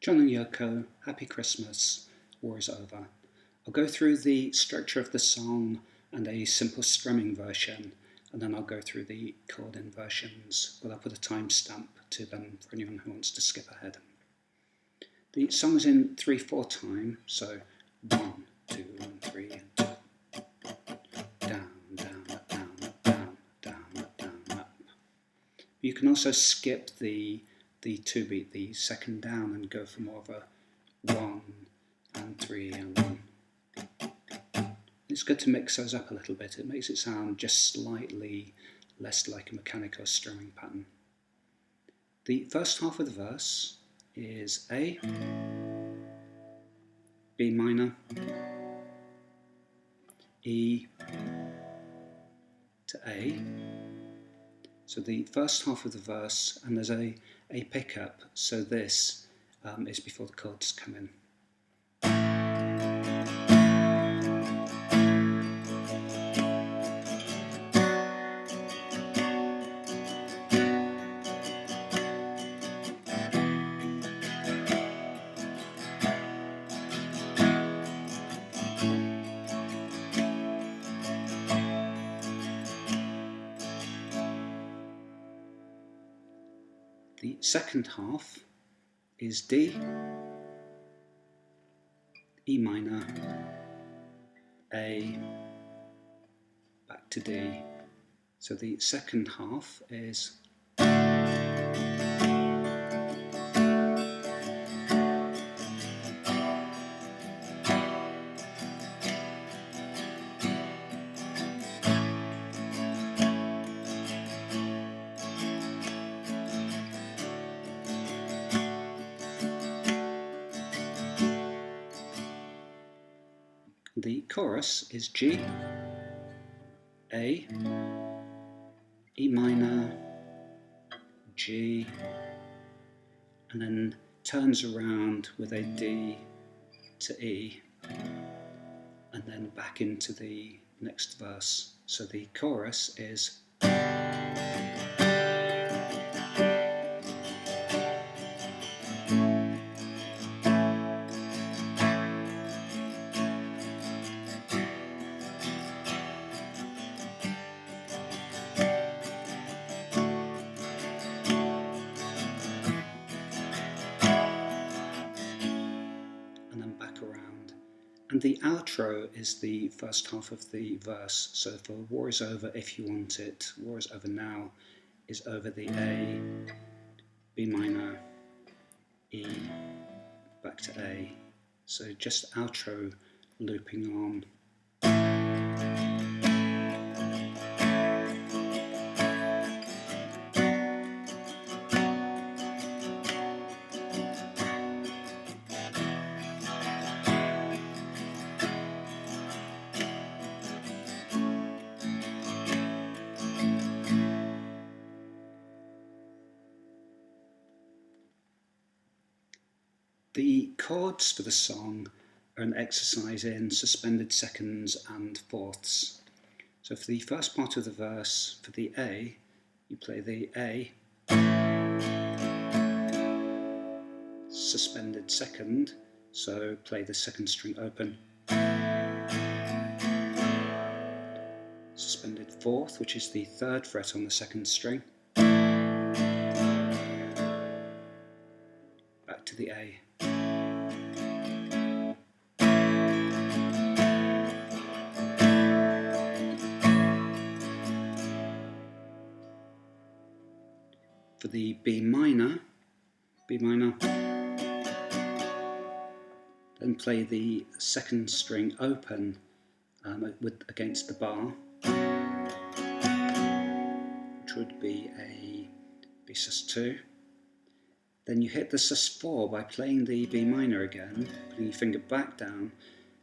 John and Yoko, Happy Christmas, War is Over. I'll go through the structure of the song and a simple strumming version, and then I'll go through the chord inversions, but I'll put a timestamp to them for anyone who wants to skip ahead. The song is in 3/4 time, so 1, 2, 3, and down, down, up, down, up, down, down, up, down, up. You can also skip the 2 beat, the second down, and go for more of a 1 and 3 and 1. It's good to mix those up a little bit. It makes it sound just slightly less like a mechanical strumming pattern. The first half of the verse is A, B minor, E to A. So the first half of the verse, and there's a pickup, so this is before the chords come in. The second half is D, E minor, A, back to D. So the second half is the chorus is G, A, E minor, G, and then turns around with a D to E, and then back into the next verse. So the chorus is back around. And the outro is the first half of the verse. So for War is Over, if you want it, War is Over now is over the A, B minor, E, back to A. So just outro looping on. The chords for the song are an exercise in suspended seconds and fourths. So for the first part of the verse, for the A, you play the A, suspended second, so play the second string open, suspended fourth, which is the 3rd fret on the 2nd string, back to the A. For the B minor, then play the 2nd string open against the bar, which would be a B sus2. Then you hit the sus4 by playing the B minor again, putting your finger back down,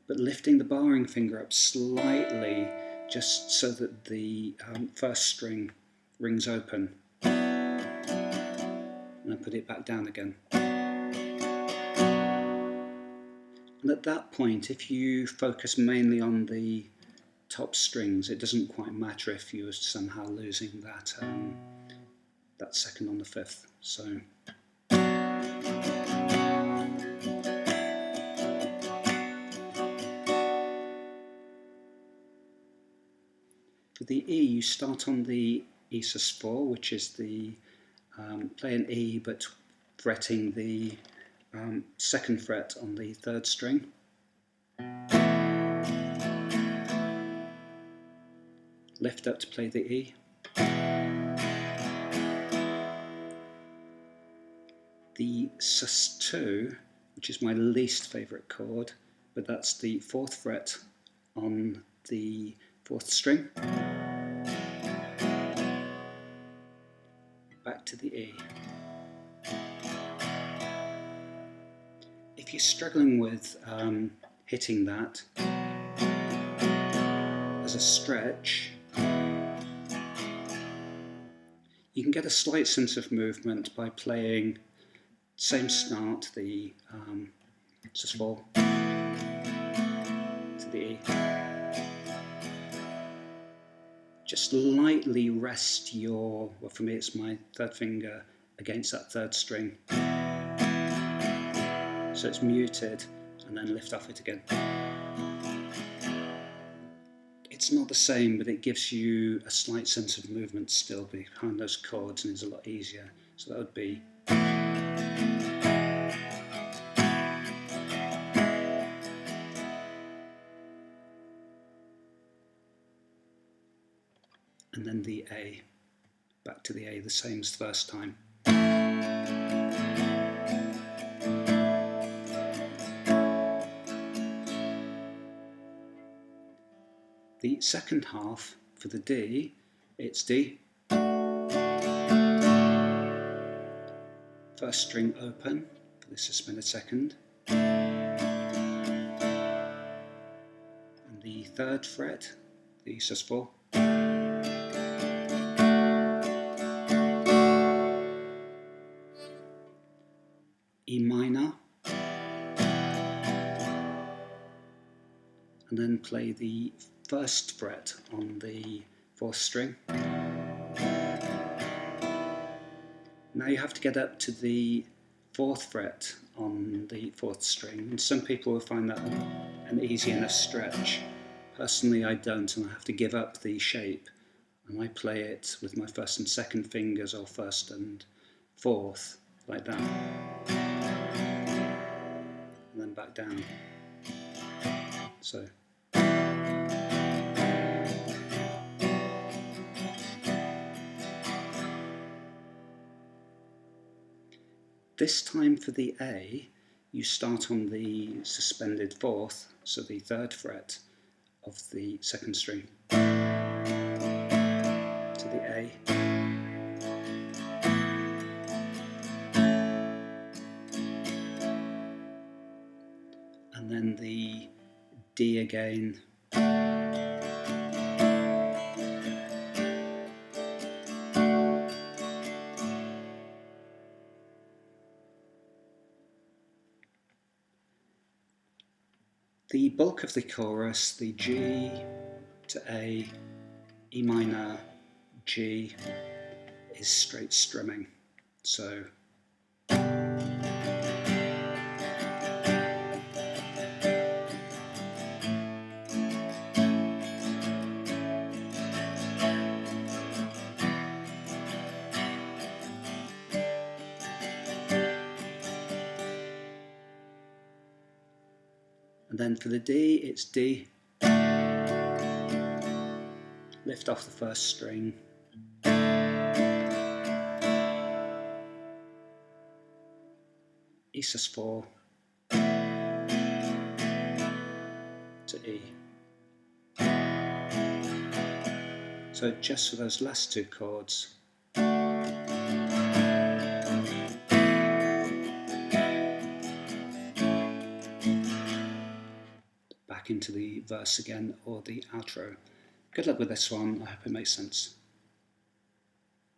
but lifting the barring finger up slightly, just so that the 1st string rings open. And then put it back down again. And at that point, if you focus mainly on the top strings, it doesn't quite matter if you were somehow losing that 2nd on the 5th. So For the E, you start on the E sus4, which is the play an E but fretting the second fret on the third string. Lift up to play the E. The sus2, which is my least favourite chord, but that's the fourth fret on the fourth string. Back to the E. If you're struggling with hitting that as a stretch, you can get a slight sense of movement by playing same start, the sus4 to the E. Just lightly rest your, well for me it's my third finger against that third string, so it's muted, and then lift off it again. It's not the same, but it gives you a slight sense of movement still behind those chords, and it's a lot easier. So that would be and then the A, back to the A, the same as the first time. The second half for the D, it's D, first string open for the suspended second, and the third fret, the sus4, E minor, and then play the first fret on the fourth string. Now you have to get up to the fourth fret on the fourth string, and some people will find that an easy enough stretch. Personally I don't, and I have to give up the shape, and I play it with my first and second fingers, or first and fourth, like that, and then back down. So this time for the A, you start on the suspended fourth, so the third fret of the second string, to the A, and then the D again, the bulk of the chorus, the G to A, E minor, G, is straight strumming. So and then for the D, it's D, lift off the first string, E sus4 to E. So just for those last two chords, back into the verse again, or the outro. Good luck with this one, I hope it makes sense.